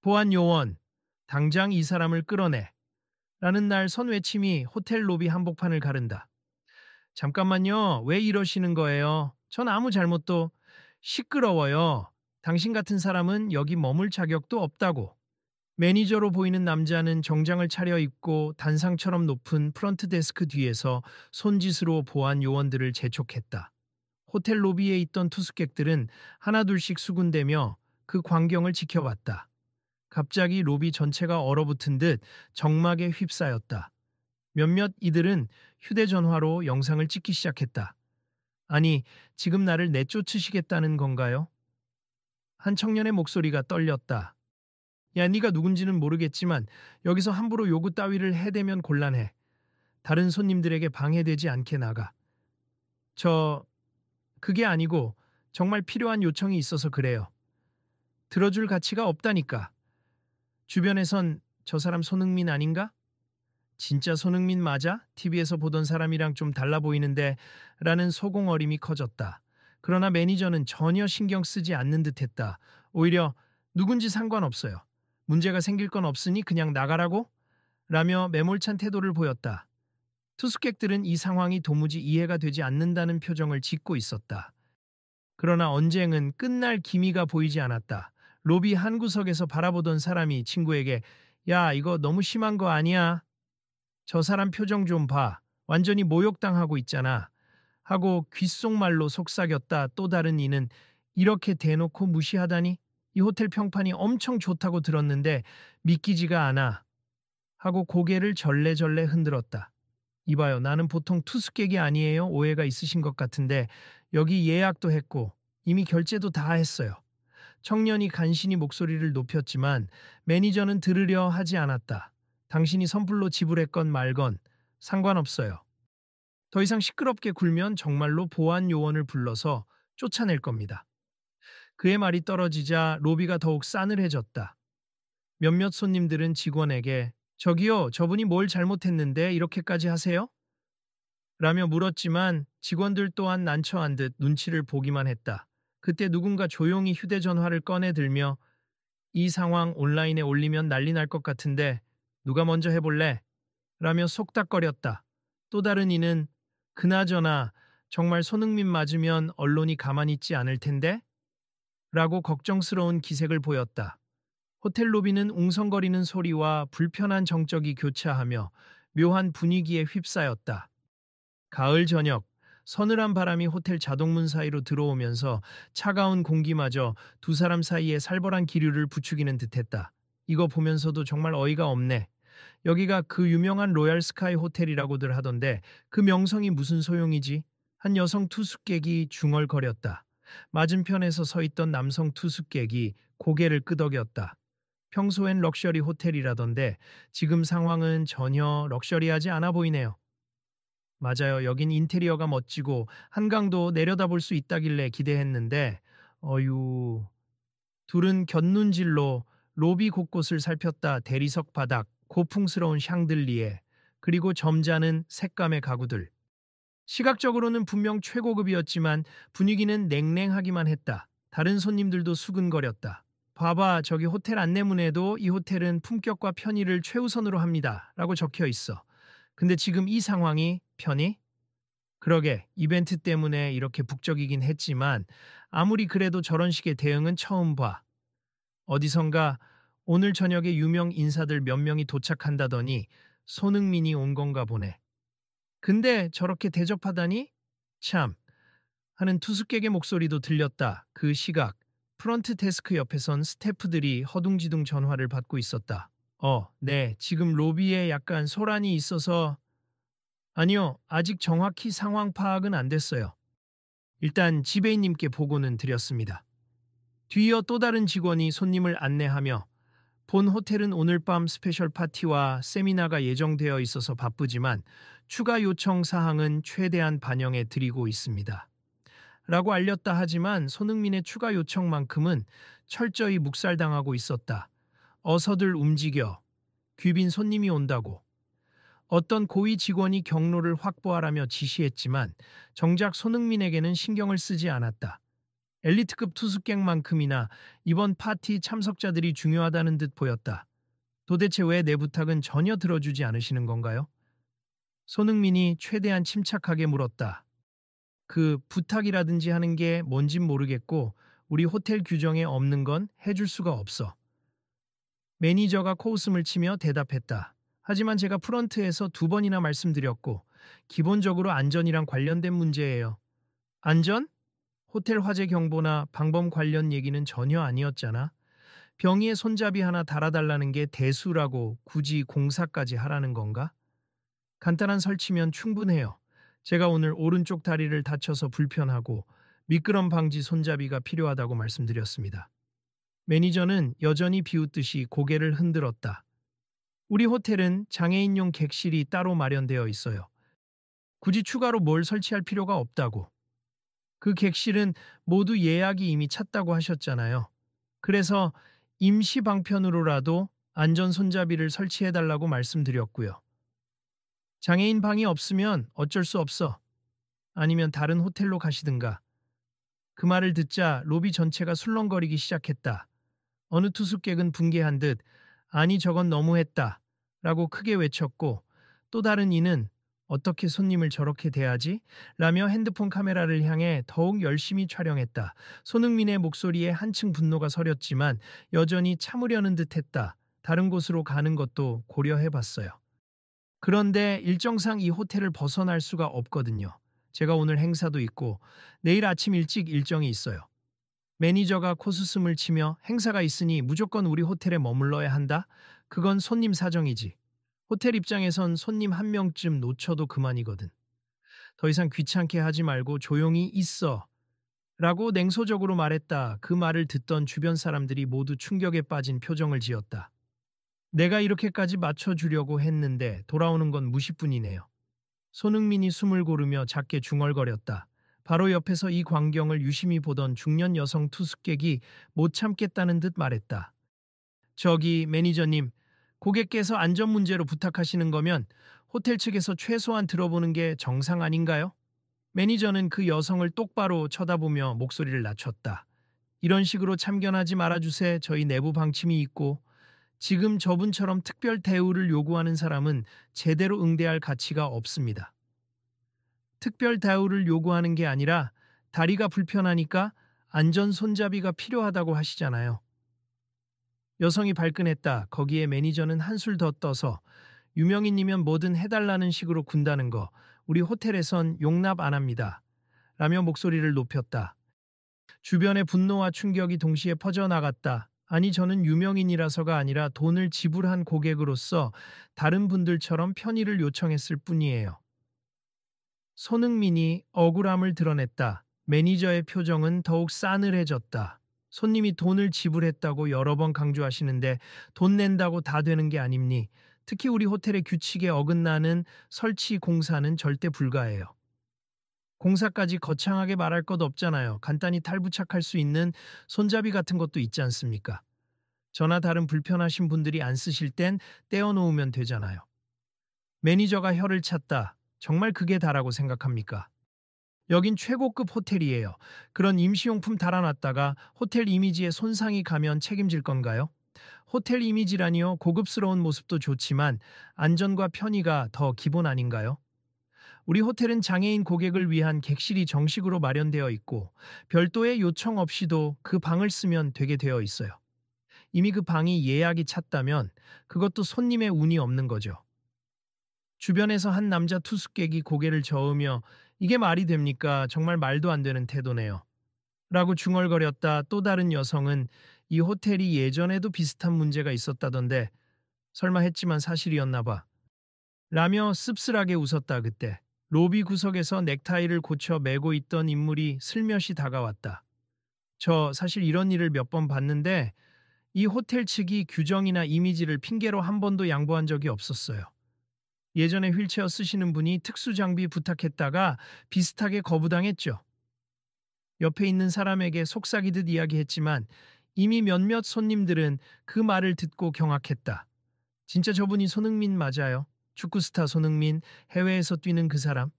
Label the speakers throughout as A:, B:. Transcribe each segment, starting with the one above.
A: 보안 요원, 당장 이 사람을 끌어내. 라는 날 선외침이 호텔 로비 한복판을 가른다. 잠깐만요. 왜 이러시는 거예요? 전 아무 잘못도 시끄러워요. 당신 같은 사람은 여기 머물 자격도 없다고. 매니저로 보이는 남자는 정장을 차려입고 단상처럼 높은 프런트 데스크 뒤에서 손짓으로 보안 요원들을 재촉했다. 호텔 로비에 있던 투숙객들은 하나둘씩 수군대며 그 광경을 지켜봤다. 갑자기 로비 전체가 얼어붙은 듯 정막에 휩싸였다. 몇몇 이들은 휴대전화로 영상을 찍기 시작했다. 아니, 지금 나를 내쫓으시겠다는 건가요? 한 청년의 목소리가 떨렸다. 야, 네가 누군지는 모르겠지만 여기서 함부로 요구 따위를 해대면 곤란해. 다른 손님들에게 방해되지 않게 나가. 저, 그게 아니고 정말 필요한 요청이 있어서 그래요. 들어줄 가치가 없다니까. 주변에선 저 사람 손흥민 아닌가? 진짜 손흥민 맞아? TV에서 보던 사람이랑 좀 달라 보이는데 라는 소공어림이 커졌다. 그러나 매니저는 전혀 신경 쓰지 않는 듯했다. 오히려 누군지 상관없어요. 문제가 생길 건 없으니 그냥 나가라고? 라며 매몰찬 태도를 보였다. 투숙객들은 이 상황이 도무지 이해가 되지 않는다는 표정을 짓고 있었다. 그러나 언쟁은 끝날 기미가 보이지 않았다. 로비 한 구석에서 바라보던 사람이 친구에게 야, 이거 너무 심한 거 아니야? 저 사람 표정 좀 봐. 완전히 모욕당하고 있잖아. 하고 귓속말로 속삭였다. 또 다른 이는 이렇게 대놓고 무시하다니? 이 호텔 평판이 엄청 좋다고 들었는데 믿기지가 않아. 하고 고개를 절레절레 흔들었다. 이봐요. 나는 보통 투숙객이 아니에요. 오해가 있으신 것 같은데 여기 예약도 했고 이미 결제도 다 했어요. 청년이 간신히 목소리를 높였지만 매니저는 들으려 하지 않았다. 당신이 선불로 지불했건 말건 상관없어요. 더 이상 시끄럽게 굴면 정말로 보안 요원을 불러서 쫓아낼 겁니다. 그의 말이 떨어지자 로비가 더욱 싸늘해졌다. 몇몇 손님들은 직원에게 저기요, 저분이 뭘 잘못했는데 이렇게까지 하세요? 라며 물었지만 직원들 또한 난처한 듯 눈치를 보기만 했다. 그때 누군가 조용히 휴대전화를 꺼내 들며 이 상황 온라인에 올리면 난리 날 것 같은데 누가 먼저 해볼래? 라며 속닥거렸다. 또 다른 이는 그나저나 정말 손흥민 맞으면 언론이 가만히 있지 않을 텐데? 라고 걱정스러운 기색을 보였다. 호텔 로비는 웅성거리는 소리와 불편한 정적이 교차하며 묘한 분위기에 휩싸였다. 가을 저녁, 서늘한 바람이 호텔 자동문 사이로 들어오면서 차가운 공기마저 두 사람 사이에 살벌한 기류를 부추기는 듯했다. 이거 보면서도 정말 어이가 없네. 여기가 그 유명한 로얄 스카이 호텔이라고들 하던데 그 명성이 무슨 소용이지? 한 여성 투숙객이 중얼거렸다. 맞은편에서 서 있던 남성 투숙객이 고개를 끄덕였다. 평소엔 럭셔리 호텔이라던데 지금 상황은 전혀 럭셔리하지 않아 보이네요. 맞아요. 여긴 인테리어가 멋지고 한강도 내려다볼 수 있다길래 기대했는데 어유. 둘은 곁눈질로 로비 곳곳을 살폈다. 대리석 바닥, 고풍스러운 샹들리에, 그리고 점잖은 색감의 가구들. 시각적으로는 분명 최고급이었지만 분위기는 냉랭하기만 했다. 다른 손님들도 수근거렸다. 봐봐, 저기 호텔 안내문에도 이 호텔은 품격과 편의를 최우선으로 합니다. 라고 적혀 있어. 근데 지금 이 상황이 편의? 그러게, 이벤트 때문에 이렇게 북적이긴 했지만 아무리 그래도 저런 식의 대응은 처음 봐. 어디선가 오늘 저녁에 유명 인사들 몇 명이 도착한다더니 손흥민이 온 건가 보네. 근데 저렇게 대접하다니? 참. 하는 투숙객의 목소리도 들렸다. 그 시각, 프런트 데스크 옆에선 스태프들이 허둥지둥 전화를 받고 있었다. 네, 지금 로비에 약간 소란이 있어서 아니요, 아직 정확히 상황 파악은 안 됐어요. 일단 지배인님께 보고는 드렸습니다. 뒤이어 또 다른 직원이 손님을 안내하며 본 호텔은 오늘 밤 스페셜 파티와 세미나가 예정되어 있어서 바쁘지만 추가 요청 사항은 최대한 반영해 드리고 있습니다. 라고 알렸다 하지만 손흥민의 추가 요청만큼은 철저히 묵살당하고 있었다. 어서들 움직여. 귀빈 손님이 온다고. 어떤 고위 직원이 경로를 확보하라며 지시했지만 정작 손흥민에게는 신경을 쓰지 않았다. 엘리트급 투숙객만큼이나 이번 파티 참석자들이 중요하다는 듯 보였다. 도대체 왜 내 부탁은 전혀 들어주지 않으시는 건가요? 손흥민이 최대한 침착하게 물었다. 그 부탁이라든지 하는 게 뭔진 모르겠고 우리 호텔 규정에 없는 건 해줄 수가 없어. 매니저가 코웃음을 치며 대답했다. 하지만 제가 프런트에서 2번이나 말씀드렸고 기본적으로 안전이랑 관련된 문제예요. 안전? 호텔 화재 경보나 방범 관련 얘기는 전혀 아니었잖아. 병의에 손잡이 하나 달아달라는 게 대수라고 굳이 공사까지 하라는 건가? 간단한 설치면 충분해요. 제가 오늘 오른쪽 다리를 다쳐서 불편하고 미끄럼 방지 손잡이가 필요하다고 말씀드렸습니다. 매니저는 여전히 비웃듯이 고개를 흔들었다. 우리 호텔은 장애인용 객실이 따로 마련되어 있어요. 굳이 추가로 뭘 설치할 필요가 없다고. 그 객실은 모두 예약이 이미 찼다고 하셨잖아요. 그래서 임시 방편으로라도 안전 손잡이를 설치해달라고 말씀드렸고요. 장애인 방이 없으면 어쩔 수 없어. 아니면 다른 호텔로 가시든가. 그 말을 듣자 로비 전체가 술렁거리기 시작했다. 어느 투숙객은 붕괴한 듯 아니 저건 너무했다 라고 크게 외쳤고 또 다른 이는 어떻게 손님을 저렇게 대하지? 라며 핸드폰 카메라를 향해 더욱 열심히 촬영했다. 손흥민의 목소리에 한층 분노가 서렸지만 여전히 참으려는 듯했다. 다른 곳으로 가는 것도 고려해봤어요. 그런데 일정상 이 호텔을 벗어날 수가 없거든요. 제가 오늘 행사도 있고 내일 아침 일찍 일정이 있어요. 매니저가 코수음을 치며 행사가 있으니 무조건 우리 호텔에 머물러야 한다? 그건 손님 사정이지. 호텔 입장에선 손님 한 명쯤 놓쳐도 그만이거든. 더 이상 귀찮게 하지 말고 조용히 있어. 라고 냉소적으로 말했다. 그 말을 듣던 주변 사람들이 모두 충격에 빠진 표정을 지었다. 내가 이렇게까지 맞춰주려고 했는데 돌아오는 건 무시뿐이네요. 손흥민이 숨을 고르며 작게 중얼거렸다. 바로 옆에서 이 광경을 유심히 보던 중년 여성 투숙객이 못 참겠다는 듯 말했다. 저기 매니저님, 고객께서 안전 문제로 부탁하시는 거면 호텔 측에서 최소한 들어보는 게 정상 아닌가요? 매니저는 그 여성을 똑바로 쳐다보며 목소리를 낮췄다. 이런 식으로 참견하지 말아주세. 저희 내부 방침이 있고 지금 저분처럼 특별 대우를 요구하는 사람은 제대로 응대할 가치가 없습니다. 특별 대우를 요구하는 게 아니라 다리가 불편하니까 안전 손잡이가 필요하다고 하시잖아요. 여성이 발끈했다. 거기에 매니저는 한술 더 떠서 유명인이면 뭐든 해달라는 식으로 군다는 거 우리 호텔에선 용납 안 합니다. 라며 목소리를 높였다. 주변의 분노와 충격이 동시에 퍼져나갔다. 아니 저는 유명인이라서가 아니라 돈을 지불한 고객으로서 다른 분들처럼 편의를 요청했을 뿐이에요. 손흥민이 억울함을 드러냈다. 매니저의 표정은 더욱 싸늘해졌다. 손님이 돈을 지불했다고 여러 번 강조하시는데 돈 낸다고 다 되는 게 아닙니? 특히 우리 호텔의 규칙에 어긋나는 설치 공사는 절대 불가해요. 공사까지 거창하게 말할 것 없잖아요. 간단히 탈부착할 수 있는 손잡이 같은 것도 있지 않습니까? 저나 다른 불편하신 분들이 안 쓰실 땐 떼어놓으면 되잖아요. 매니저가 혀를 찼다. 정말 그게 다라고 생각합니까? 여긴 최고급 호텔이에요. 그런 임시용품 달아놨다가 호텔 이미지에 손상이 가면 책임질 건가요? 호텔 이미지라니요. 고급스러운 모습도 좋지만 안전과 편의가 더 기본 아닌가요? 우리 호텔은 장애인 고객을 위한 객실이 정식으로 마련되어 있고 별도의 요청 없이도 그 방을 쓰면 되게 되어 있어요. 이미 그 방이 예약이 찼다면 그것도 손님의 운이 없는 거죠. 주변에서 한 남자 투숙객이 고개를 저으며 이게 말이 됩니까? 정말 말도 안 되는 태도네요. 라고 중얼거렸다. 또 다른 여성은 이 호텔이 예전에도 비슷한 문제가 있었다던데 설마 했지만 사실이었나 봐. 라며 씁쓸하게 웃었다 그때. 로비 구석에서 넥타이를 고쳐 매고 있던 인물이 슬며시 다가왔다. 저 사실 이런 일을 몇 번 봤는데 이 호텔 측이 규정이나 이미지를 핑계로 한 번도 양보한 적이 없었어요. 예전에 휠체어 쓰시는 분이 특수 장비 부탁했다가 비슷하게 거부당했죠. 옆에 있는 사람에게 속삭이듯 이야기했지만 이미 몇몇 손님들은 그 말을 듣고 경악했다. 진짜 저분이 손흥민 맞아요. 축구 스타 손흥민, 해외에서 뛰는 그 사람.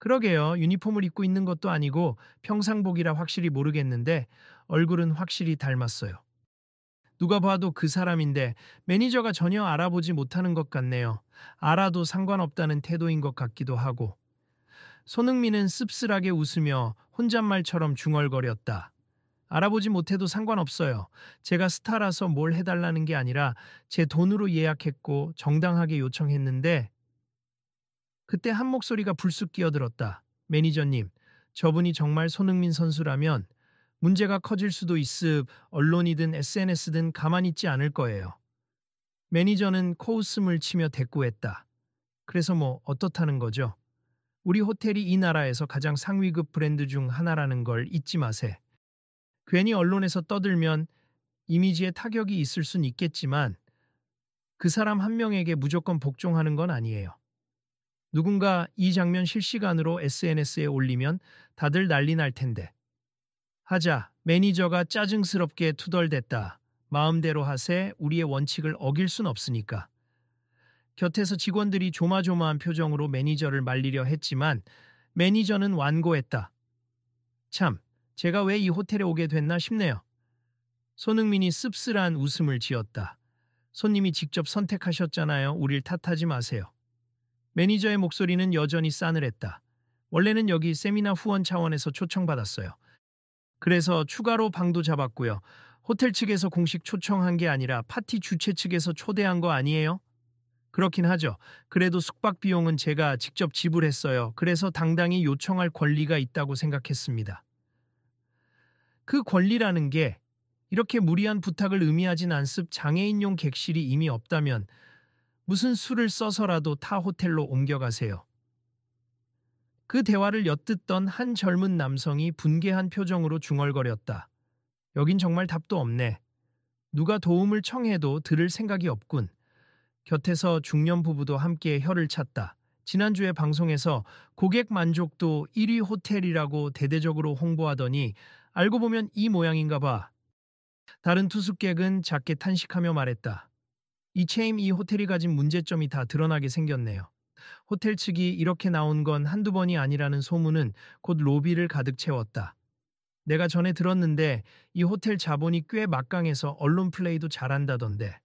A: 그러게요. 유니폼을 입고 있는 것도 아니고 평상복이라 확실히 모르겠는데 얼굴은 확실히 닮았어요. 누가 봐도 그 사람인데 매니저가 전혀 알아보지 못하는 것 같네요. 알아도 상관없다는 태도인 것 같기도 하고. 손흥민은 씁쓸하게 웃으며 혼잣말처럼 중얼거렸다. 알아보지 못해도 상관없어요. 제가 스타라서 뭘 해달라는 게 아니라 제 돈으로 예약했고 정당하게 요청했는데 그때 한 목소리가 불쑥 끼어들었다. 매니저님, 저분이 정말 손흥민 선수라면 문제가 커질 수도 있으 언론이든 SNS든 가만히 있지 않을 거예요. 매니저는 코웃음을 치며 대꾸했다. 그래서 뭐 어떻다는 거죠? 우리 호텔이 이 나라에서 가장 상위급 브랜드 중 하나라는 걸 잊지 마세. 괜히 언론에서 떠들면 이미지에 타격이 있을 순 있겠지만 그 사람 한 명에게 무조건 복종하는 건 아니에요. 누군가 이 장면 실시간으로 SNS에 올리면 다들 난리 날 텐데. 하자, 매니저가 짜증스럽게 투덜댔다. 마음대로 하세, 우리의 원칙을 어길 순 없으니까. 곁에서 직원들이 조마조마한 표정으로 매니저를 말리려 했지만 매니저는 완고했다. 참, 제가 왜 이 호텔에 오게 됐나 싶네요. 손흥민이 씁쓸한 웃음을 지었다. 손님이 직접 선택하셨잖아요. 우릴 탓하지 마세요. 매니저의 목소리는 여전히 싸늘했다. 원래는 여기 세미나 후원 차원에서 초청받았어요. 그래서 추가로 방도 잡았고요. 호텔 측에서 공식 초청한 게 아니라 파티 주최 측에서 초대한 거 아니에요? 그렇긴 하죠. 그래도 숙박 비용은 제가 직접 지불했어요. 그래서 당당히 요청할 권리가 있다고 생각했습니다. 그 권리라는 게 이렇게 무리한 부탁을 의미하진 않습. 장애인용 객실이 이미 없다면 무슨 수를 써서라도 타 호텔로 옮겨가세요. 그 대화를 엿듣던 한 젊은 남성이 분개한 표정으로 중얼거렸다. 여긴 정말 답도 없네. 누가 도움을 청해도 들을 생각이 없군. 곁에서 중년 부부도 함께 혀를 찼다. 지난주에 방송에서 고객 만족도 1위 호텔이라고 대대적으로 홍보하더니 알고 보면 이 모양인가 봐. 다른 투숙객은 작게 탄식하며 말했다. 이체임 이 호텔이 가진 문제점이 다 드러나게 생겼네요. 호텔 측이 이렇게 나온 건 한두 번이 아니라는 소문은 곧 로비를 가득 채웠다. 내가 전에 들었는데 이 호텔 자본이 꽤 막강해서 언론 플레이도 잘한다던데.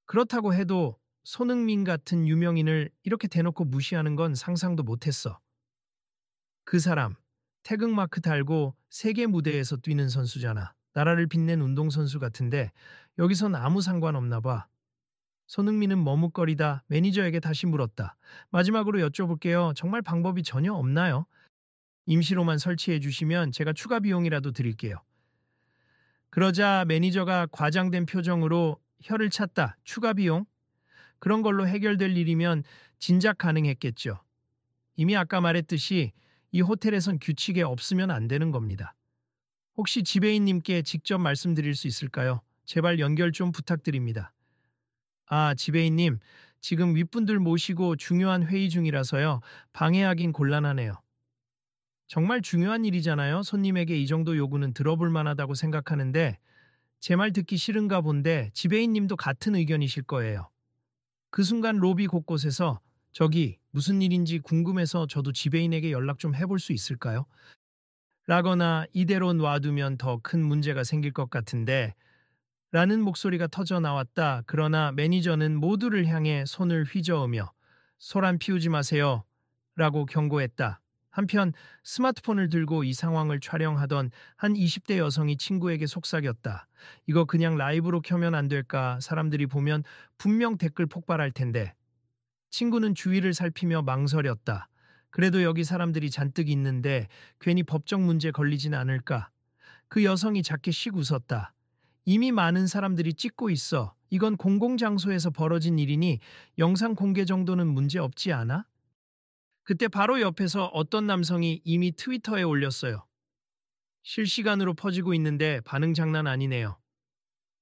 A: 그렇다고 해도 손흥민 같은 유명인을 이렇게 대놓고 무시하는 건 상상도 못했어. 그 사람, 태극마크 달고 세계 무대에서 뛰는 선수잖아. 나라를 빛낸 운동선수 같은데 여기선 아무 상관없나 봐. 손흥민은 머뭇거리다 매니저에게 다시 물었다. 마지막으로 여쭤볼게요. 정말 방법이 전혀 없나요? 임시로만 설치해 주시면 제가 추가 비용이라도 드릴게요. 그러자 매니저가 과장된 표정으로 혀를 찼다. 추가 비용? 그런 걸로 해결될 일이면 진작 가능했겠죠. 이미 아까 말했듯이 이 호텔에선 규칙에 없으면 안 되는 겁니다. 혹시 지배인님께 직접 말씀드릴 수 있을까요? 제발 연결 좀 부탁드립니다. 아, 지배인님, 지금 윗분들 모시고 중요한 회의 중이라서요. 방해하긴 곤란하네요. 정말 중요한 일이잖아요. 손님에게 이 정도 요구는 들어볼 만하다고 생각하는데 제 말 듣기 싫은가 본데 지배인님도 같은 의견이실 거예요. 그 순간 로비 곳곳에서 저기 무슨 일인지 궁금해서 저도 지배인에게 연락 좀 해볼 수 있을까요? 라거나 이대로 놔두면 더 큰 문제가 생길 것 같은데 라는 목소리가 터져 나왔다. 그러나 매니저는 모두를 향해 손을 휘저으며 소란 피우지 마세요 라고 경고했다. 한편 스마트폰을 들고 이 상황을 촬영하던 한 20대 여성이 친구에게 속삭였다. 이거 그냥 라이브로 켜면 안 될까? 사람들이 보면 분명 댓글 폭발할 텐데. 친구는 주위를 살피며 망설였다. 그래도 여기 사람들이 잔뜩 있는데 괜히 법적 문제 걸리진 않을까? 그 여성이 작게 씩 웃었다. 이미 많은 사람들이 찍고 있어. 이건 공공장소에서 벌어진 일이니 영상 공개 정도는 문제 없지 않아? 그때 바로 옆에서 어떤 남성이 이미 트위터에 올렸어요. 실시간으로 퍼지고 있는데 반응 장난 아니네요.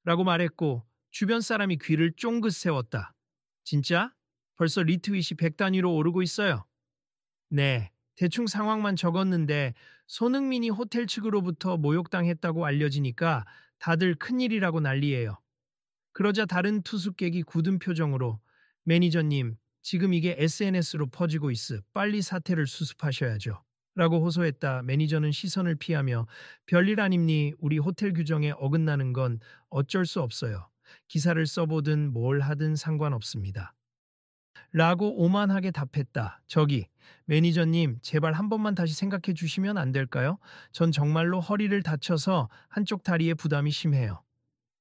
A: 라고 말했고 주변 사람이 귀를 쫑긋 세웠다. 진짜? 벌써 리트윗이 100단위로 오르고 있어요. 네, 대충 상황만 적었는데 손흥민이 호텔 측으로부터 모욕당했다고 알려지니까 다들 큰일이라고 난리예요. 그러자 다른 투숙객이 굳은 표정으로 매니저님, 지금 이게 SNS로 퍼지고 있어. 빨리 사태를 수습하셔야죠. 라고 호소했다. 매니저는 시선을 피하며 별일 아닙니. 우리 호텔 규정에 어긋나는 건 어쩔 수 없어요. 기사를 써보든 뭘 하든 상관없습니다. 라고 오만하게 답했다. 저기, 매니저님, 제발 한 번만 다시 생각해 주시면 안 될까요? 전 정말로 허리를 다쳐서 한쪽 다리에 부담이 심해요.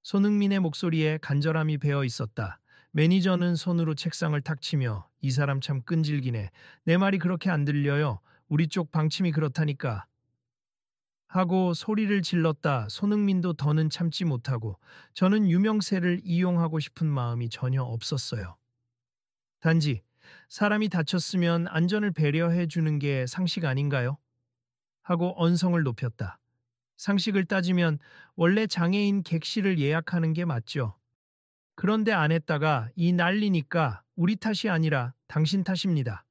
A: 손흥민의 목소리에 간절함이 배어 있었다. 매니저는 손으로 책상을 탁 치며 이 사람 참 끈질기네. 내 말이 그렇게 안 들려요. 우리 쪽 방침이 그렇다니까. 하고 소리를 질렀다. 손흥민도 더는 참지 못하고 저는 유명세를 이용하고 싶은 마음이 전혀 없었어요. 단지 사람이 다쳤으면 안전을 배려해 주는 게 상식 아닌가요? 하고 언성을 높였다. 상식을 따지면 원래 장애인 객실을 예약하는 게 맞죠. 그런데 안 했다가 이 난리니까 우리 탓이 아니라 당신 탓입니다.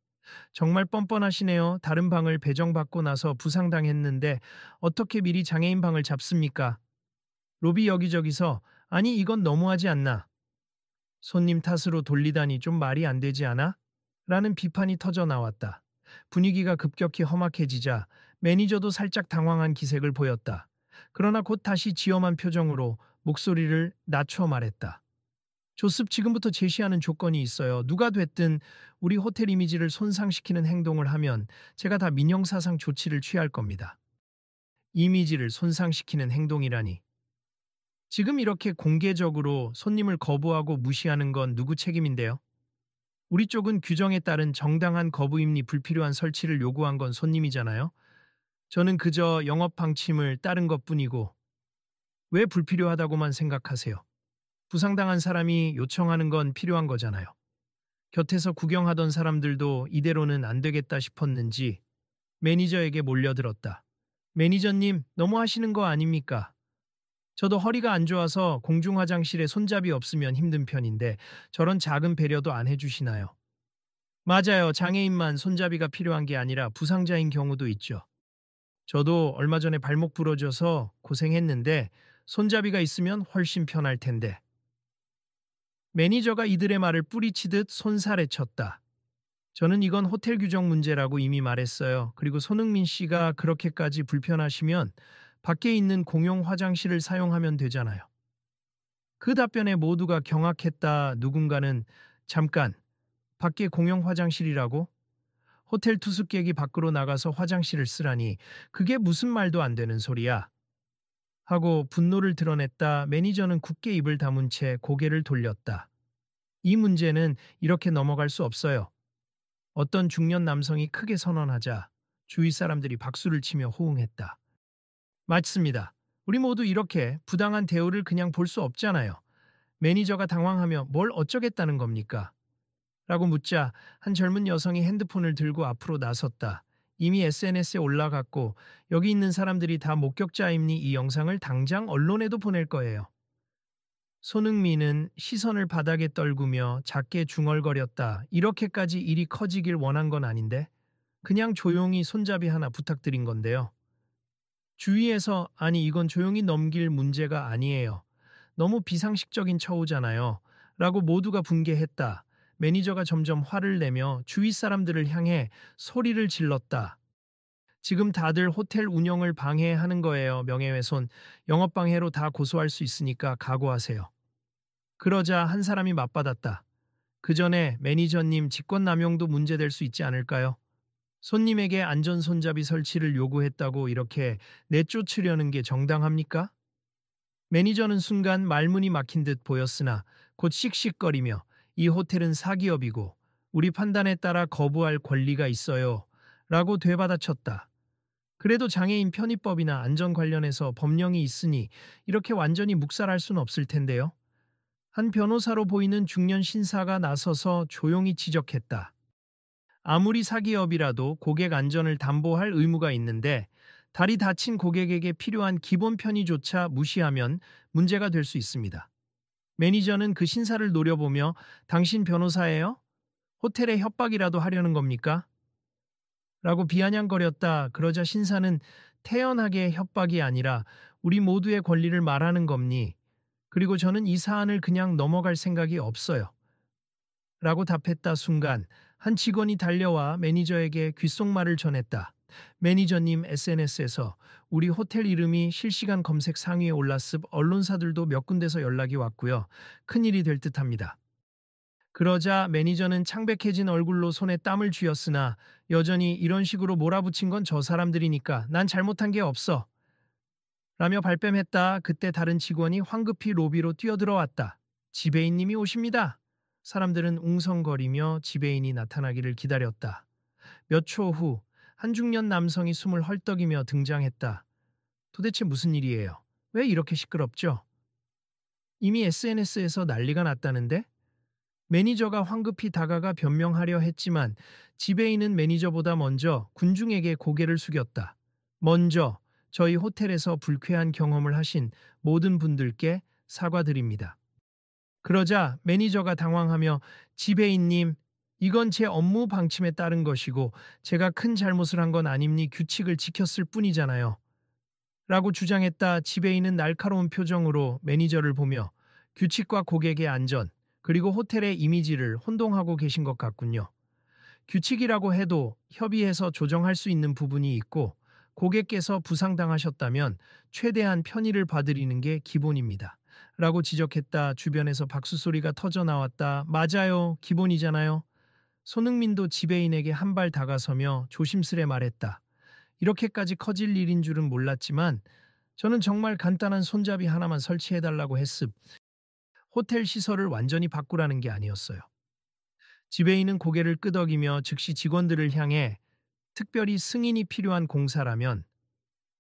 A: 정말 뻔뻔하시네요. 다른 방을 배정받고 나서 부상당했는데 어떻게 미리 장애인 방을 잡습니까? 로비 여기저기서 아니 이건 너무하지 않나? 손님 탓으로 돌리다니 좀 말이 안 되지 않아? 라는 비판이 터져 나왔다. 분위기가 급격히 험악해지자 매니저도 살짝 당황한 기색을 보였다. 그러나 곧 다시 지엄한 표정으로 목소리를 낮춰 말했다. 조습 지금부터 제시하는 조건이 있어요. 누가 됐든 우리 호텔 이미지를 손상시키는 행동을 하면 제가 다 민형사상 조치를 취할 겁니다. 이미지를 손상시키는 행동이라니. 지금 이렇게 공개적으로 손님을 거부하고 무시하는 건 누구 책임인데요? 우리 쪽은 규정에 따른 정당한 거부임리 불필요한 설치를 요구한 건 손님이잖아요. 저는 그저 영업 방침을 따른 것뿐이고 왜 불필요하다고만 생각하세요? 부상당한 사람이 요청하는 건 필요한 거잖아요. 곁에서 구경하던 사람들도 이대로는 안 되겠다 싶었는지 매니저에게 몰려들었다. 매니저님, 너무 하시는 거 아닙니까? 저도 허리가 안 좋아서 공중 화장실에 손잡이 없으면 힘든 편인데 저런 작은 배려도 안 해주시나요? 맞아요. 장애인만 손잡이가 필요한 게 아니라 부상자인 경우도 있죠. 저도 얼마 전에 발목 부러져서 고생했는데 손잡이가 있으면 훨씬 편할 텐데. 매니저가 이들의 말을 뿌리치듯 손살에 쳤다. 저는 이건 호텔 규정 문제라고 이미 말했어요. 그리고 손흥민 씨가 그렇게까지 불편하시면 밖에 있는 공용 화장실을 사용하면 되잖아요. 그 답변에 모두가 경악했다. 누군가는 잠깐, 밖에 공용 화장실이라고? 호텔 투숙객이 밖으로 나가서 화장실을 쓰라니 그게 무슨 말도 안 되는 소리야. 하고 분노를 드러냈다. 매니저는 굳게 입을 다문 채 고개를 돌렸다. 이 문제는 이렇게 넘어갈 수 없어요. 어떤 중년 남성이 크게 선언하자 주위 사람들이 박수를 치며 호응했다. 맞습니다. 우리 모두 이렇게 부당한 대우를 그냥 볼 수 없잖아요. 매니저가 당황하며 뭘 어쩌겠다는 겁니까? 라고 묻자 한 젊은 여성이 핸드폰을 들고 앞으로 나섰다. 이미 SNS에 올라갔고 여기 있는 사람들이 다 목격자임니 이 영상을 당장 언론에도 보낼 거예요. 손흥민은 시선을 바닥에 떨구며 작게 중얼거렸다. 이렇게까지 일이 커지길 원한 건 아닌데 그냥 조용히 손잡이 하나 부탁드린 건데요. 주위에서 아니 이건 조용히 넘길 문제가 아니에요. 너무 비상식적인 처우잖아요. 라고 모두가 분개했다. 매니저가 점점 화를 내며 주위 사람들을 향해 소리를 질렀다. 지금 다들 호텔 운영을 방해하는 거예요. 명예훼손, 영업방해로 다 고소할 수 있으니까 각오하세요. 그러자 한 사람이 맞받았다. 그 전에 매니저님 직권남용도 문제될 수 있지 않을까요? 손님에게 안전 손잡이 설치를 요구했다고 이렇게 내쫓으려는 게 정당합니까? 매니저는 순간 말문이 막힌 듯 보였으나 곧 씩씩거리며 이 호텔은 사기업이고 우리 판단에 따라 거부할 권리가 있어요. 라고 되받아쳤다. 그래도 장애인 편의법이나 안전 관련해서 법령이 있으니 이렇게 완전히 묵살할 순 없을 텐데요. 한 변호사로 보이는 중년 신사가 나서서 조용히 지적했다. 아무리 사기업이라도 고객 안전을 담보할 의무가 있는데 다리 다친 고객에게 필요한 기본 편의조차 무시하면 문제가 될 수 있습니다. 매니저는 그 신사를 노려보며 당신 변호사예요? 호텔에 협박이라도 하려는 겁니까? 라고 비아냥거렸다. 그러자 신사는 태연하게 협박이 아니라 우리 모두의 권리를 말하는 겁니. 그리고 저는 이 사안을 그냥 넘어갈 생각이 없어요. 라고 답했다 순간 한 직원이 달려와 매니저에게 귓속말을 전했다. 매니저님 SNS에서 우리 호텔 이름이 실시간 검색 상위에 올랐습. 언론사들도 몇 군데서 연락이 왔고요. 큰일이 될 듯합니다. 그러자 매니저는 창백해진 얼굴로 손에 땀을 쥐었으나 여전히 이런 식으로 몰아붙인 건 저 사람들이니까 난 잘못한 게 없어. 라며 발뺌했다. 그때 다른 직원이 황급히 로비로 뛰어들어왔다. 지배인님이 오십니다. 사람들은 웅성거리며 지배인이 나타나기를 기다렸다. 몇 초 후 한 중년 남성이 숨을 헐떡이며 등장했다. 도대체 무슨 일이에요? 왜 이렇게 시끄럽죠? 이미 SNS에서 난리가 났다는데? 매니저가 황급히 다가가 변명하려 했지만 지배인은 매니저보다 먼저 군중에게 고개를 숙였다. 먼저 저희 호텔에서 불쾌한 경험을 하신 모든 분들께 사과드립니다. 그러자 매니저가 당황하며 지배인님, 이건 제 업무 방침에 따른 것이고 제가 큰 잘못을 한 건 아닙니 규칙을 지켰을 뿐이잖아요. 라고 주장했다. 지배인은 날카로운 표정으로 매니저를 보며 규칙과 고객의 안전, 그리고 호텔의 이미지를 혼동하고 계신 것 같군요. 규칙이라고 해도 협의해서 조정할 수 있는 부분이 있고 고객께서 부상당하셨다면 최대한 편의를 봐드리는 게 기본입니다. 라고 지적했다. 주변에서 박수 소리가 터져 나왔다. 맞아요. 기본이잖아요. 손흥민도 지배인에게 한 발 다가서며 조심스레 말했다. 이렇게까지 커질 일인 줄은 몰랐지만 저는 정말 간단한 손잡이 하나만 설치해달라고 했습. 호텔 시설을 완전히 바꾸라는 게 아니었어요. 지배인은 고개를 끄덕이며 즉시 직원들을 향해 특별히 승인이 필요한 공사라면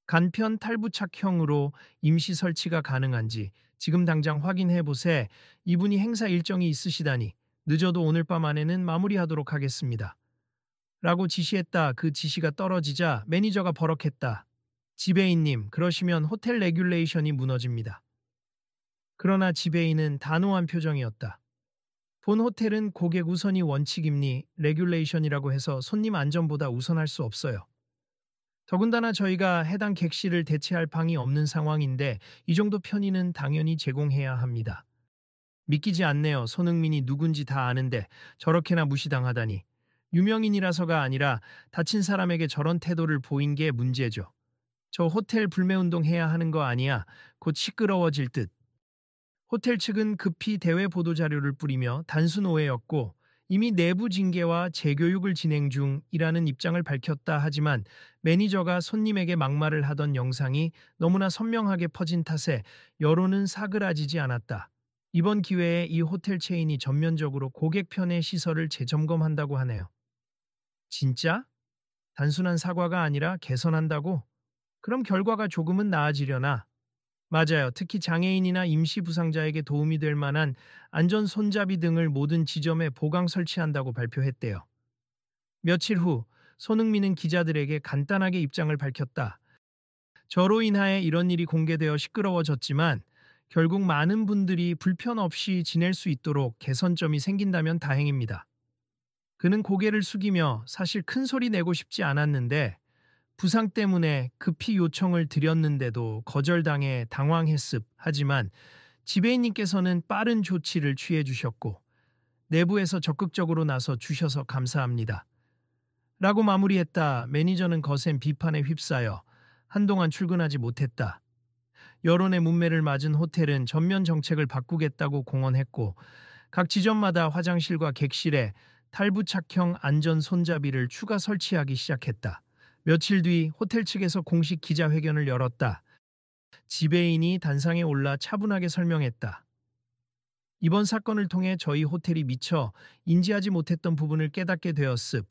A: 간편 탈부착형으로 임시 설치가 가능한지 지금 당장 확인해 보세. 이분이 행사 일정이 있으시다니 늦어도 오늘 밤 안에는 마무리하도록 하겠습니다. 라고 지시했다. 그 지시가 떨어지자 매니저가 버럭했다. 지배인님, 그러시면 호텔 레귤레이션이 무너집니다. 그러나 지배인은 단호한 표정이었다. 본 호텔은 고객 우선이 원칙임니 레귤레이션이라고 해서 손님 안전보다 우선할 수 없어요. 더군다나 저희가 해당 객실을 대체할 방이 없는 상황인데 이 정도 편의는 당연히 제공해야 합니다. 믿기지 않네요. 손흥민이 누군지 다 아는데 저렇게나 무시당하다니. 유명인이라서가 아니라 다친 사람에게 저런 태도를 보인 게 문제죠. 저 호텔 불매운동 해야 하는 거 아니야. 곧 시끄러워질 듯. 호텔 측은 급히 대외 보도자료를 뿌리며 단순 오해였고 이미 내부 징계와 재교육을 진행 중이라는 입장을 밝혔다. 하지만 매니저가 손님에게 막말을 하던 영상이 너무나 선명하게 퍼진 탓에 여론은 사그라지지 않았다. 이번 기회에 이 호텔 체인이 전면적으로 고객 편의 시설을 재점검한다고 하네요. 진짜? 단순한 사과가 아니라 개선한다고? 그럼 결과가 조금은 나아지려나? 맞아요. 특히 장애인이나 임시부상자에게 도움이 될 만한 안전 손잡이 등을 모든 지점에 보강 설치한다고 발표했대요. 며칠 후 손흥민은 기자들에게 간단하게 입장을 밝혔다. 저로 인하여 이런 일이 공개되어 시끄러워졌지만 결국 많은 분들이 불편 없이 지낼 수 있도록 개선점이 생긴다면 다행입니다. 그는 고개를 숙이며 사실 큰 소리 내고 싶지 않았는데 부상 때문에 급히 요청을 드렸는데도 거절당해 당황했습. 하지만 지배인님께서는 빠른 조치를 취해 주셨고 내부에서 적극적으로 나서 주셔서 감사합니다. 라고 마무리했다. 매니저는 거센 비판에 휩싸여 한동안 출근하지 못했다. 여론의 문매를 맞은 호텔은 전면 정책을 바꾸겠다고 공언했고 각 지점마다 화장실과 객실에 탈부착형 안전 손잡이를 추가 설치하기 시작했다. 며칠 뒤 호텔 측에서 공식 기자회견을 열었다. 지배인이 단상에 올라 차분하게 설명했다. 이번 사건을 통해 저희 호텔이 미처 인지하지 못했던 부분을 깨닫게 되었습.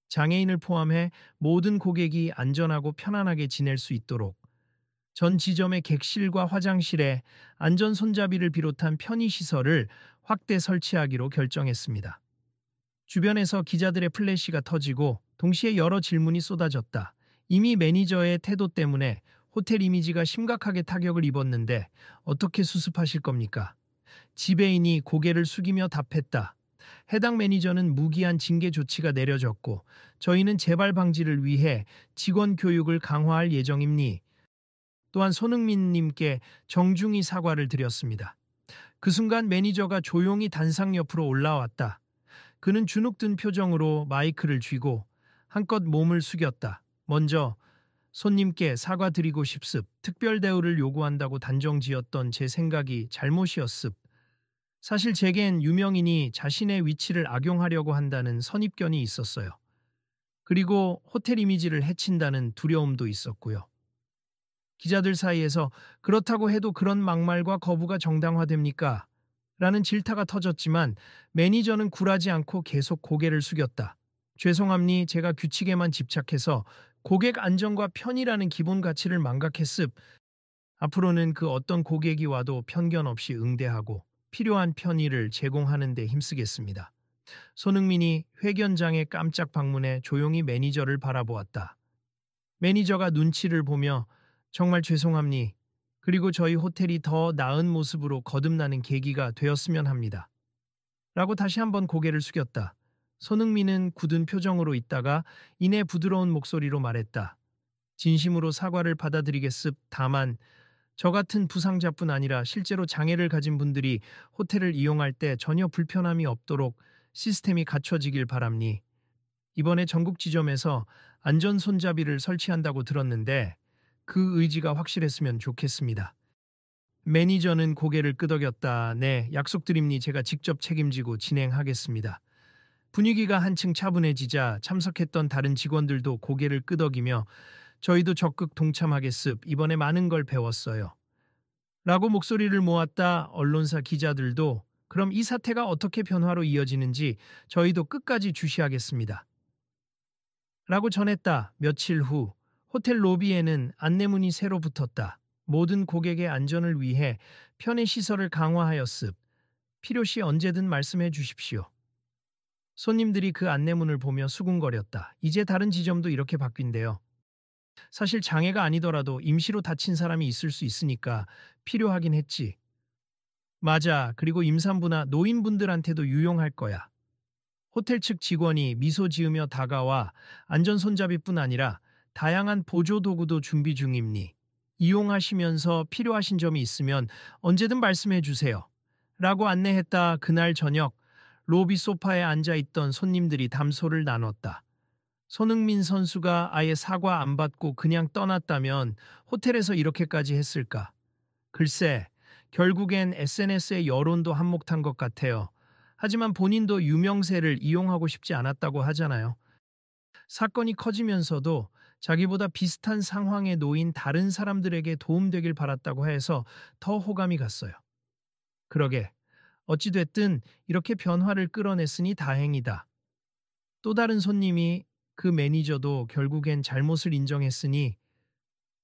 A: 장애인을 포함해 모든 고객이 안전하고 편안하게 지낼 수 있도록 전 지점의 객실과 화장실에 안전 손잡이를 비롯한 편의시설을 확대 설치하기로 결정했습니다. 주변에서 기자들의 플래시가 터지고 동시에 여러 질문이 쏟아졌다. 이미 매니저의 태도 때문에 호텔 이미지가 심각하게 타격을 입었는데 어떻게 수습하실 겁니까? 지배인이 고개를 숙이며 답했다. 해당 매니저는 무기한 징계 조치가 내려졌고 저희는 재발 방지를 위해 직원 교육을 강화할 예정입니. 또한 손흥민님께 정중히 사과를 드렸습니다. 그 순간 매니저가 조용히 단상 옆으로 올라왔다. 그는 주눅든 표정으로 마이크를 쥐고 한껏 몸을 숙였다. 먼저 손님께 사과드리고 싶습. 특별 대우를 요구한다고 단정 지었던 제 생각이 잘못이었습. 사실 제겐 유명인이 자신의 위치를 악용하려고 한다는 선입견이 있었어요. 그리고 호텔 이미지를 해친다는 두려움도 있었고요. 기자들 사이에서 그렇다고 해도 그런 막말과 거부가 정당화됩니까? 라는 질타가 터졌지만 매니저는 굴하지 않고 계속 고개를 숙였다. 죄송합니 제가 규칙에만 집착해서 고객 안전과 편의라는 기본 가치를 망각했습. 앞으로는 그 어떤 고객이 와도 편견 없이 응대하고 필요한 편의를 제공하는 데 힘쓰겠습니다. 손흥민이 회견장에 깜짝 방문해 조용히 매니저를 바라보았다. 매니저가 눈치를 보며 정말 죄송합니. 그리고 저희 호텔이 더 나은 모습으로 거듭나는 계기가 되었으면 합니다. 라고 다시 한번 고개를 숙였다. 손흥민은 굳은 표정으로 있다가 이내 부드러운 목소리로 말했다. 진심으로 사과를 받아들이겠습. 다만 저 같은 부상자뿐 아니라 실제로 장애를 가진 분들이 호텔을 이용할 때 전혀 불편함이 없도록 시스템이 갖춰지길 바랍니. 이번에 전국 지점에서 안전 손잡이를 설치한다고 들었는데 그 의지가 확실했으면 좋겠습니다. 매니저는 고개를 끄덕였다. 네, 약속드립니 제가 직접 책임지고 진행하겠습니다. 분위기가 한층 차분해지자 참석했던 다른 직원들도 고개를 끄덕이며 저희도 적극 동참하겠습. 이번에 많은 걸 배웠어요. 라고 목소리를 모았다. 언론사 기자들도 그럼 이 사태가 어떻게 변화로 이어지는지 저희도 끝까지 주시하겠습니다. 라고 전했다. 며칠 후 호텔 로비에는 안내문이 새로 붙었다. 모든 고객의 안전을 위해 편의 시설을 강화하였습. 필요시 언제든 말씀해 주십시오. 손님들이 그 안내문을 보며 수군거렸다. 이제 다른 지점도 이렇게 바뀐대요. 사실 장애가 아니더라도 임시로 다친 사람이 있을 수 있으니까 필요하긴 했지. 맞아. 그리고 임산부나 노인분들한테도 유용할 거야. 호텔 측 직원이 미소 지으며 다가와 안전손잡이뿐 아니라 다양한 보조 도구도 준비 중입니. 이용하시면서 필요하신 점이 있으면 언제든 말씀해 주세요. 라고 안내했다. 그날 저녁 로비 소파에 앉아있던 손님들이 담소를 나눴다. 손흥민 선수가 아예 사과 안 받고 그냥 떠났다면 호텔에서 이렇게까지 했을까? 글쎄, 결국엔 SNS의 여론도 한몫한 것 같아요. 하지만 본인도 유명세를 이용하고 싶지 않았다고 하잖아요. 사건이 커지면서도 자기보다 비슷한 상황에 놓인 다른 사람들에게 도움되길 바랐다고 해서 더 호감이 갔어요. 그러게, 어찌됐든 이렇게 변화를 끌어냈으니 다행이다. 또 다른 손님이 그 매니저도 결국엔 잘못을 인정했으니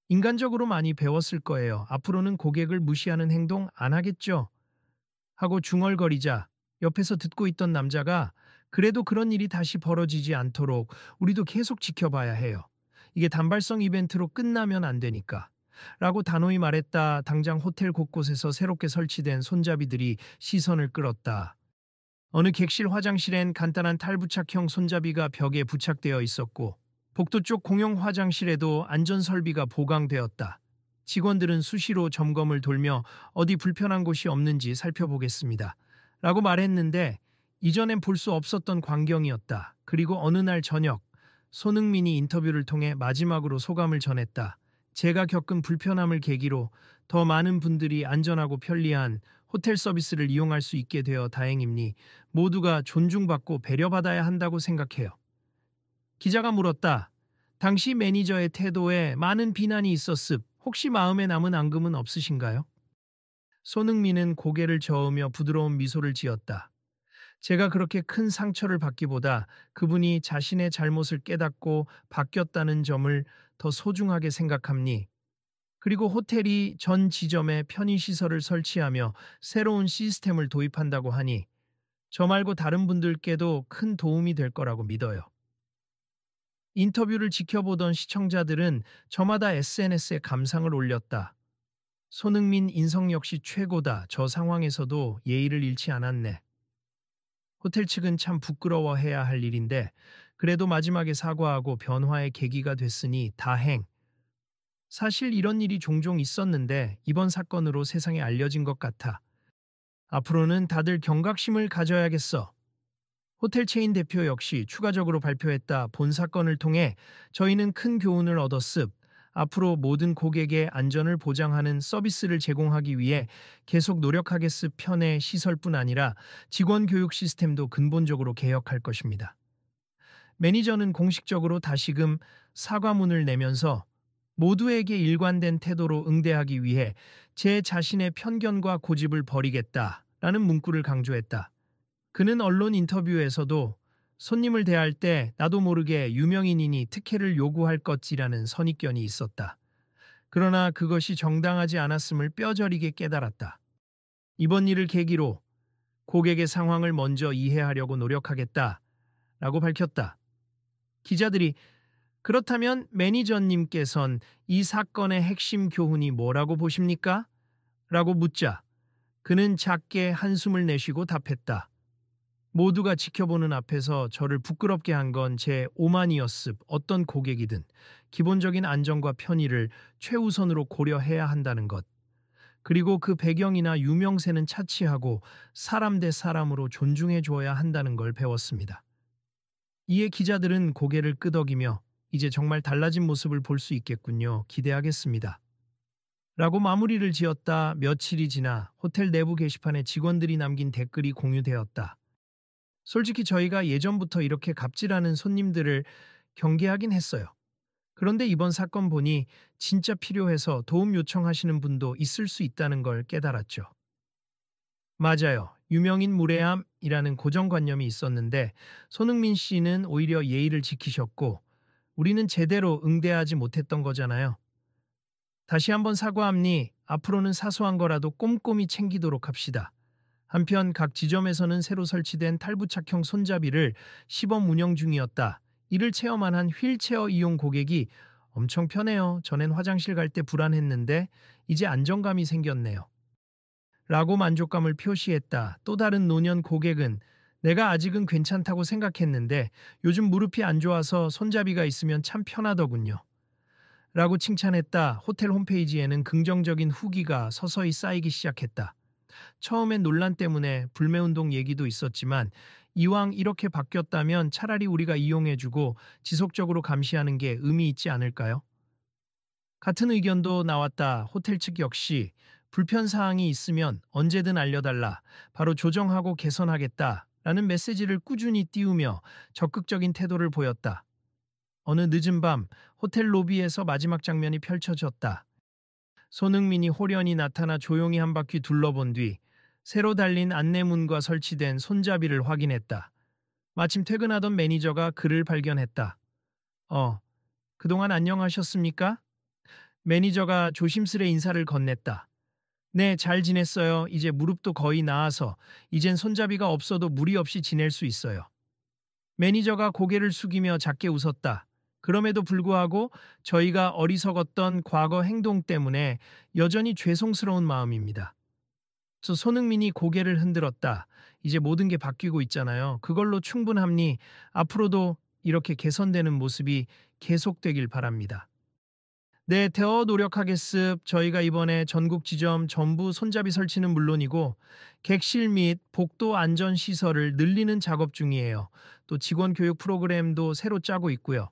A: 인간적으로 많이 배웠을 거예요. 앞으로는 고객을 무시하는 행동 안 하겠죠? 하고 중얼거리자 옆에서 듣고 있던 남자가 그래도 그런 일이 다시 벌어지지 않도록 우리도 계속 지켜봐야 해요. 이게 단발성 이벤트로 끝나면 안 되니까. 라고 단호히 말했다. 당장 호텔 곳곳에서 새롭게 설치된 손잡이들이 시선을 끌었다. 어느 객실 화장실엔 간단한 탈부착형 손잡이가 벽에 부착되어 있었고 복도 쪽 공용 화장실에도 안전설비가 보강되었다. 직원들은 수시로 점검을 돌며 어디 불편한 곳이 없는지 살펴보겠습니다. 라고 말했는데 이전엔 볼 수 없었던 광경이었다. 그리고 어느 날 저녁 손흥민이 인터뷰를 통해 마지막으로 소감을 전했다. 제가 겪은 불편함을 계기로 더 많은 분들이 안전하고 편리한 호텔 서비스를 이용할 수 있게 되어 다행입니. 모두가 존중받고 배려받아야 한다고 생각해요. 기자가 물었다. 당시 매니저의 태도에 많은 비난이 있었습. 혹시 마음에 남은 앙금은 없으신가요? 손흥민은 고개를 저으며 부드러운 미소를 지었다. 제가 그렇게 큰 상처를 받기보다 그분이 자신의 잘못을 깨닫고 바뀌었다는 점을 더 소중하게 생각합니. 그리고 호텔이 전 지점에 편의시설을 설치하며 새로운 시스템을 도입한다고 하니 저 말고 다른 분들께도 큰 도움이 될 거라고 믿어요. 인터뷰를 지켜보던 시청자들은 저마다 SNS에 감상을 올렸다. 손흥민 인성 역시 최고다. 저 상황에서도 예의를 잃지 않았네. 호텔 측은 참 부끄러워해야 할 일인데 그래도 마지막에 사과하고 변화의 계기가 됐으니 다행. 사실 이런 일이 종종 있었는데 이번 사건으로 세상에 알려진 것 같아. 앞으로는 다들 경각심을 가져야겠어. 호텔 체인 대표 역시 추가적으로 발표했다. 본 사건을 통해 저희는 큰 교훈을 얻었습. 앞으로 모든 고객의 안전을 보장하는 서비스를 제공하기 위해 계속 노력하겠습. 편의 시설뿐 아니라 직원 교육 시스템도 근본적으로 개혁할 것입니다. 매니저는 공식적으로 다시금 사과문을 내면서 모두에게 일관된 태도로 응대하기 위해 제 자신의 편견과 고집을 버리겠다라는 문구를 강조했다. 그는 언론 인터뷰에서도 손님을 대할 때 나도 모르게 유명인이니 특혜를 요구할 것이라는 선입견이 있었다. 그러나 그것이 정당하지 않았음을 뼈저리게 깨달았다. 이번 일을 계기로 고객의 상황을 먼저 이해하려고 노력하겠다라고 밝혔다. 기자들이 그렇다면 매니저님께선 이 사건의 핵심 교훈이 뭐라고 보십니까? 라고 묻자 그는 작게 한숨을 내쉬고 답했다. 모두가 지켜보는 앞에서 저를 부끄럽게 한 건 제 오만이었습. 어떤 고객이든 기본적인 안전과 편의를 최우선으로 고려해야 한다는 것. 그리고 그 배경이나 유명세는 차치하고 사람 대 사람으로 존중해 줘야 한다는 걸 배웠습니다. 이에 기자들은 고개를 끄덕이며 이제 정말 달라진 모습을 볼 수 있겠군요. 기대하겠습니다. 라고 마무리를 지었다. 며칠이 지나 호텔 내부 게시판에 직원들이 남긴 댓글이 공유되었다. 솔직히 저희가 예전부터 이렇게 갑질하는 손님들을 경계하긴 했어요. 그런데 이번 사건 보니 진짜 필요해서 도움 요청하시는 분도 있을 수 있다는 걸 깨달았죠. 맞아요. 유명인 무례함이라는 고정관념이 있었는데 손흥민 씨는 오히려 예의를 지키셨고 우리는 제대로 응대하지 못했던 거잖아요. 다시 한번 사과합니. 앞으로는 사소한 거라도 꼼꼼히 챙기도록 합시다. 한편 각 지점에서는 새로 설치된 탈부착형 손잡이를 시범 운영 중이었다. 이를 체험한 한 휠체어 이용 고객이 엄청 편해요. 전엔 화장실 갈 때 불안했는데 이제 안정감이 생겼네요. 라고 만족감을 표시했다. 또 다른 노년 고객은 내가 아직은 괜찮다고 생각했는데 요즘 무릎이 안 좋아서 손잡이가 있으면 참 편하더군요. 라고 칭찬했다. 호텔 홈페이지에는 긍정적인 후기가 서서히 쌓이기 시작했다. 처음엔 논란 때문에 불매운동 얘기도 있었지만 이왕 이렇게 바뀌었다면 차라리 우리가 이용해주고 지속적으로 감시하는 게 의미 있지 않을까요? 같은 의견도 나왔다. 호텔 측 역시 불편사항이 있으면 언제든 알려달라. 바로 조정하고 개선하겠다. 라는 메시지를 꾸준히 띄우며 적극적인 태도를 보였다. 어느 늦은 밤 호텔 로비에서 마지막 장면이 펼쳐졌다. 손흥민이 홀연히 나타나 조용히 한 바퀴 둘러본 뒤 새로 달린 안내문과 설치된 손잡이를 확인했다. 마침 퇴근하던 매니저가 그를 발견했다. 그동안 안녕하셨습니까? 매니저가 조심스레 인사를 건넸다. 네, 잘 지냈어요. 이제 무릎도 거의 나아서 이젠 손잡이가 없어도 무리 없이 지낼 수 있어요. 매니저가 고개를 숙이며 작게 웃었다. 그럼에도 불구하고 저희가 어리석었던 과거 행동 때문에 여전히 죄송스러운 마음입니다. 저 손흥민이 고개를 흔들었다. 이제 모든 게 바뀌고 있잖아요. 그걸로 충분합니. 앞으로도 이렇게 개선되는 모습이 계속되길 바랍니다. 네, 더 노력하겠습. 저희가 이번에 전국 지점 전부 손잡이 설치는 물론이고 객실 및 복도 안전 시설을 늘리는 작업 중이에요. 또 직원 교육 프로그램도 새로 짜고 있고요.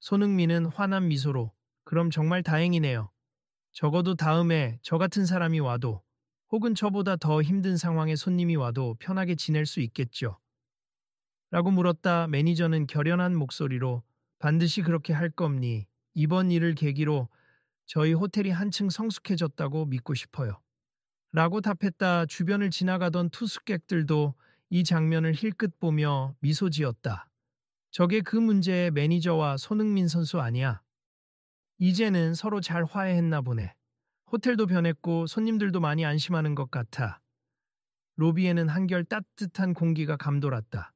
A: 손흥민은 환한 미소로 그럼 정말 다행이네요. 적어도 다음에 저 같은 사람이 와도 혹은 저보다 더 힘든 상황의 손님이 와도 편하게 지낼 수 있겠죠. 라고 물었다. 매니저는 결연한 목소리로 반드시 그렇게 할 겁니. 이번 일을 계기로 저희 호텔이 한층 성숙해졌다고 믿고 싶어요. 라고 답했다. 주변을 지나가던 투숙객들도 이 장면을 힐끗 보며 미소 지었다. 저게 그 문제의 매니저와 손흥민 선수 아니야. 이제는 서로 잘 화해했나 보네. 호텔도 변했고 손님들도 많이 안심하는 것 같아. 로비에는 한결 따뜻한 공기가 감돌았다.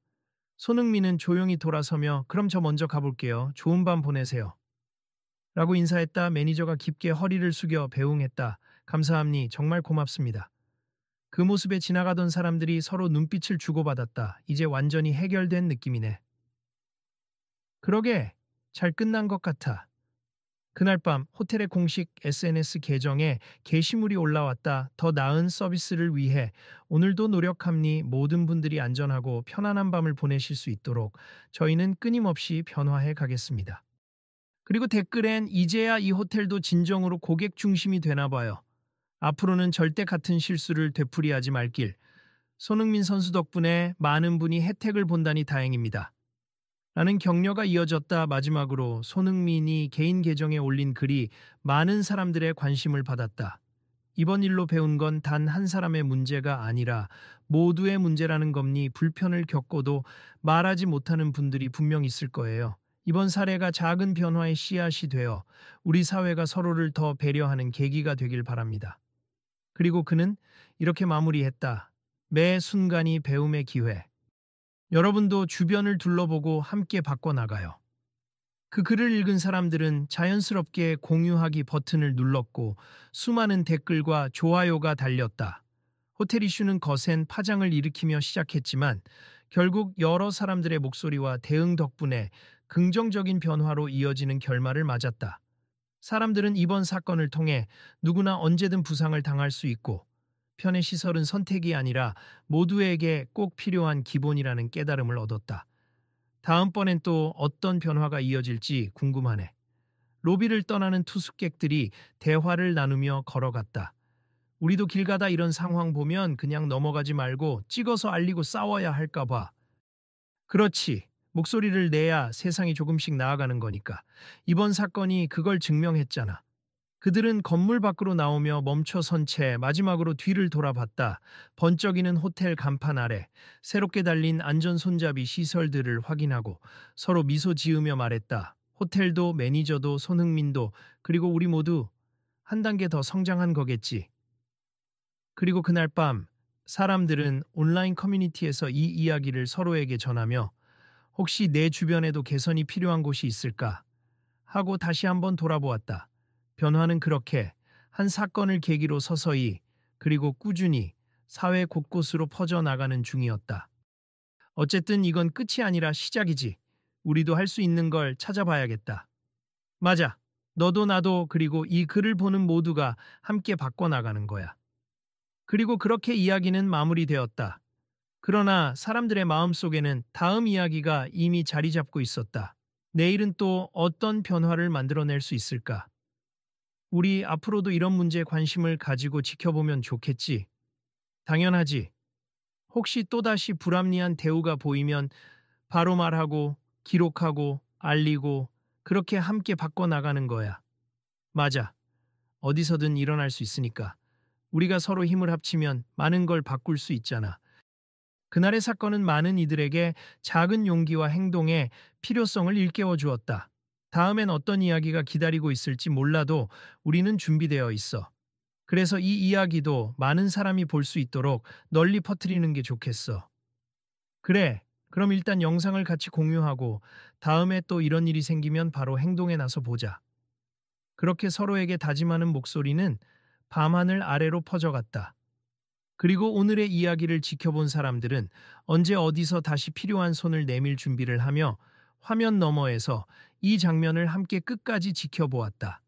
A: 손흥민은 조용히 돌아서며 그럼 저 먼저 가볼게요. 좋은 밤 보내세요. 라고 인사했다. 매니저가 깊게 허리를 숙여 배웅했다. 감사합니. 정말 고맙습니다. 그 모습에 지나가던 사람들이 서로 눈빛을 주고받았다. 이제 완전히 해결된 느낌이네. 그러게 잘 끝난 것 같아. 그날 밤 호텔의 공식 SNS 계정에 게시물이 올라왔다. 더 나은 서비스를 위해 오늘도 노력함니 모든 분들이 안전하고 편안한 밤을 보내실 수 있도록 저희는 끊임없이 변화해 가겠습니다. 그리고 댓글엔 이제야 이 호텔도 진정으로 고객 중심이 되나 봐요. 앞으로는 절대 같은 실수를 되풀이하지 말길. 손흥민 선수 덕분에 많은 분이 혜택을 본다니 다행입니다. 라는 격려가 이어졌다. 마지막으로 손흥민이 개인 계정에 올린 글이 많은 사람들의 관심을 받았다. 이번 일로 배운 건 단 한 사람의 문제가 아니라 모두의 문제라는 겁니. 불편을 겪고도 말하지 못하는 분들이 분명 있을 거예요. 이번 사례가 작은 변화의 씨앗이 되어 우리 사회가 서로를 더 배려하는 계기가 되길 바랍니다. 그리고 그는 이렇게 마무리했다. 매 순간이 배움의 기회. 여러분도 주변을 둘러보고 함께 바꿔나가요. 그 글을 읽은 사람들은 자연스럽게 공유하기 버튼을 눌렀고 수많은 댓글과 좋아요가 달렸다. 호텔 이슈는 거센 파장을 일으키며 시작했지만 결국 여러 사람들의 목소리와 대응 덕분에 긍정적인 변화로 이어지는 결말을 맞았다. 사람들은 이번 사건을 통해 누구나 언제든 부상을 당할 수 있고 편의 시설은 선택이 아니라 모두에게 꼭 필요한 기본이라는 깨달음을 얻었다. 다음번엔 또 어떤 변화가 이어질지 궁금하네. 로비를 떠나는 투숙객들이 대화를 나누며 걸어갔다. 우리도 길 가다 이런 상황 보면 그냥 넘어가지 말고 찍어서 알리고 싸워야 할까 봐. 그렇지. 목소리를 내야 세상이 조금씩 나아가는 거니까. 이번 사건이 그걸 증명했잖아. 그들은 건물 밖으로 나오며 멈춰선 채 마지막으로 뒤를 돌아봤다. 번쩍이는 호텔 간판 아래 새롭게 달린 안전 손잡이 시설들을 확인하고 서로 미소 지으며 말했다. 호텔도 매니저도 손흥민도 그리고 우리 모두 한 단계 더 성장한 거겠지. 그리고 그날 밤 사람들은 온라인 커뮤니티에서 이 이야기를 서로에게 전하며 혹시 내 주변에도 개선이 필요한 곳이 있을까 하고 다시 한번 돌아보았다. 변화는 그렇게 한 사건을 계기로 서서히 그리고 꾸준히 사회 곳곳으로 퍼져나가는 중이었다. 어쨌든 이건 끝이 아니라 시작이지. 우리도 할 수 있는 걸 찾아봐야겠다. 맞아. 너도 나도 그리고 이 글을 보는 모두가 함께 바꿔나가는 거야. 그리고 그렇게 이야기는 마무리되었다. 그러나 사람들의 마음속에는 다음 이야기가 이미 자리 잡고 있었다. 내일은 또 어떤 변화를 만들어낼 수 있을까? 우리 앞으로도 이런 문제에 관심을 가지고 지켜보면 좋겠지. 당연하지. 혹시 또다시 불합리한 대우가 보이면 바로 말하고 기록하고 알리고 그렇게 함께 바꿔나가는 거야. 맞아. 어디서든 일어날 수 있으니까. 우리가 서로 힘을 합치면 많은 걸 바꿀 수 있잖아. 그날의 사건은 많은 이들에게 작은 용기와 행동의 필요성을 일깨워 주었다. 다음엔 어떤 이야기가 기다리고 있을지 몰라도 우리는 준비되어 있어. 그래서 이 이야기도 많은 사람이 볼 수 있도록 널리 퍼뜨리는 게 좋겠어. 그래, 그럼 일단 영상을 같이 공유하고 다음에 또 이런 일이 생기면 바로 행동에 나서 보자. 그렇게 서로에게 다짐하는 목소리는 밤하늘 아래로 퍼져갔다. 그리고 오늘의 이야기를 지켜본 사람들은 언제 어디서 다시 필요한 손을 내밀 준비를 하며 화면 너머에서 이 장면을 함께 끝까지 지켜보았다.